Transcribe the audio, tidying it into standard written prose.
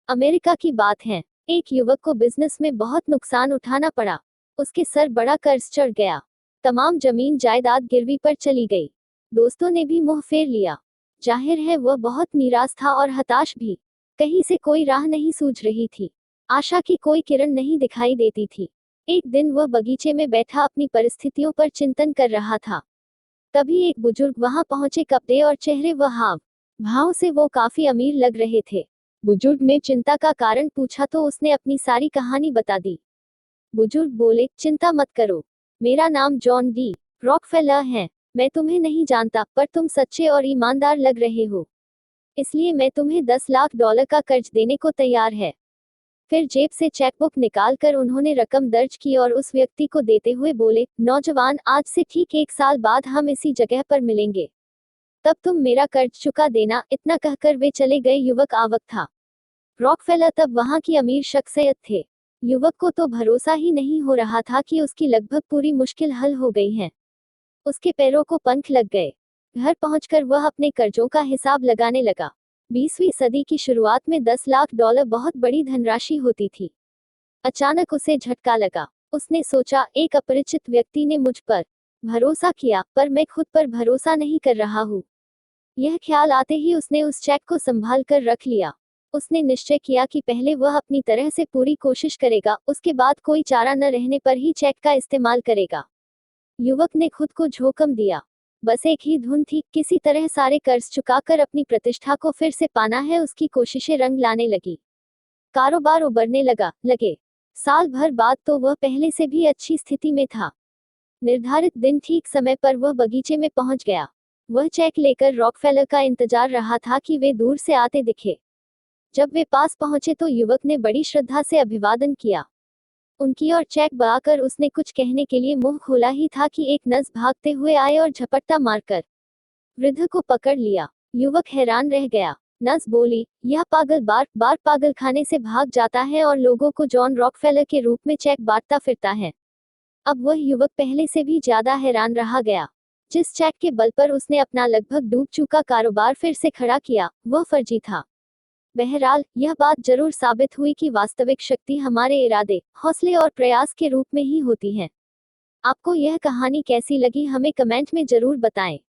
America की बात है। एक युवक को बिजनेस में बहुत नुकसान उठाना पड़ा। उसके सर बड़ा कर्ज चढ़ गया। तमाम जमीन जायदाद गिरवी पर चली गई। दोस्तों ने भी मुंह फेर लिया। जाहिर है वह बहुत निराश था और हताश भी। कहीं से कोई राह नहीं सूझ रही थी। आशा की कोई किरण नहीं दिखाई देती थी। एक दिन वह बगीचे में बैठा अपनी परिस्थितियों पर चिंतन कर रहा था। तभी एक बुजुर्ग वहां पहुंचे। कपड़े और चेहरे व हाव भाव से वो काफी अमीर लग रहे थे। बुजुर्ग ने चिंता का कारण पूछा तो उसने अपनी सारी कहानी बता दी। बुजुर्ग बोले, चिंता मत करो। मेरा नाम जॉन डी रॉकफेलर है। मैं तुम्हें नहीं जानता, पर तुम सच्चे और ईमानदार लग रहे हो। इसलिए मैं तुम्हें $10 लाख का कर्ज देने को तैयार है। फिर जेब से चेकबुक निकालकर उन्होंने रकम दर्ज की और उस व्यक्ति को देते हुए बोले, नौजवान, आज से ठीक 1 साल बाद हम इसी जगह पर मिलेंगे। तब तुम मेरा कर्ज चुका देना। इतना कहकर वे चले गए। युवक आवक था। रॉकफेलर तब वहां की अमीर शख्सियत थे। युवक को तो भरोसा ही नहीं हो रहा था कि उसकी लगभग पूरी मुश्किल हल हो गई है। उसके पैरों को पंख लग गए। घर पहुंचकर वह अपने कर्जों का हिसाब लगाने लगा। 20वीं सदी की शुरुआत में $10 लाख बहुत बड़ी धनराशि होती थी। अचानक उसे झटका लगा। उसने सोचा, एक अपरिचित व्यक्ति ने मुझ पर भरोसा किया, पर मैं खुद पर भरोसा नहीं कर रहा हूँ। यह ख्याल आते ही उसने उस चेक को संभाल कर रख लिया। उसने निश्चय किया कि पहले वह अपनी तरह से पूरी कोशिश करेगा, उसके बाद कोई चारा न रहने पर ही चेक का इस्तेमाल करेगा। युवक ने खुद को झोंकम दिया। बस एक ही धुन थी, किसी तरह सारे कर्ज चुकाकर अपनी प्रतिष्ठा को फिर से पाना है। उसकी कोशिशें रंग लाने लगी। कारोबार उबरने लगे। साल भर बाद तो वह पहले से भी अच्छी स्थिति में था। निर्धारित दिन ठीक समय पर वह बगीचे में पहुंच गया। वह चेक लेकर रॉकफेलर का इंतजार रहा था कि वे दूर से आते दिखे। जब वे पास पहुंचे तो युवक ने बड़ी श्रद्धा से अभिवादन किया। उनकी ओर चेक बढ़ाकर उसने कुछ कहने के लिए मुंह खोला ही था कि एक नर्स भागते हुए आए और झपट्टा मारकर वृद्ध को पकड़ लिया। युवक हैरान रह गया। नर्स बोली, यह पागल बार बार पागल खाने से भाग जाता है और लोगों को जॉन रॉकफेलर के रूप में चेक बांटता फिरता है। अब वह युवक पहले से भी ज्यादा हैरान रहा गया। जिस चेक के बल पर उसने अपना लगभग डूब चुका कारोबार फिर से खड़ा किया, वह फर्जी था। बहरहाल, यह बात जरूर साबित हुई कि वास्तविक शक्ति हमारे इरादे, हौसले और प्रयास के रूप में ही होती है। आपको यह कहानी कैसी लगी हमें कमेंट में जरूर बताएं।